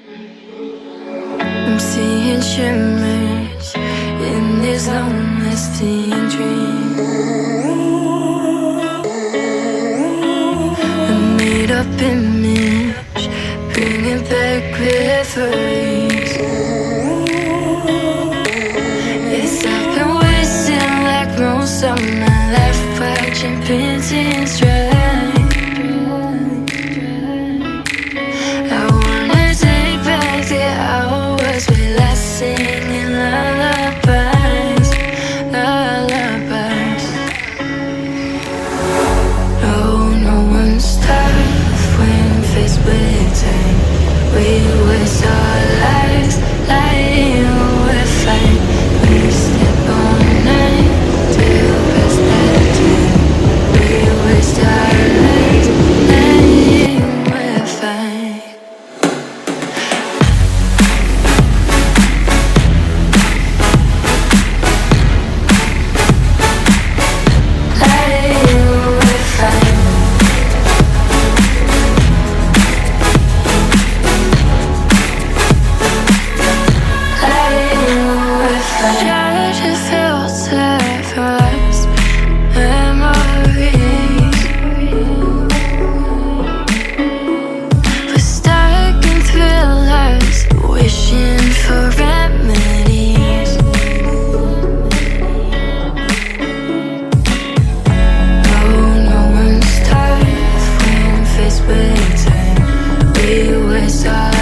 I'm seeing shimmers in this long-lasting dream. A made-up image, bringing back memories. Yes, I've been wasting like most of my life, watching paintings dry. I wanna take back the hours we last singing lullabies, lullabies. No one's tough when faced with time. We waste our lives lying we're fine. We step all night till past that time. We waste our lives lying we're fine. With time, we waste our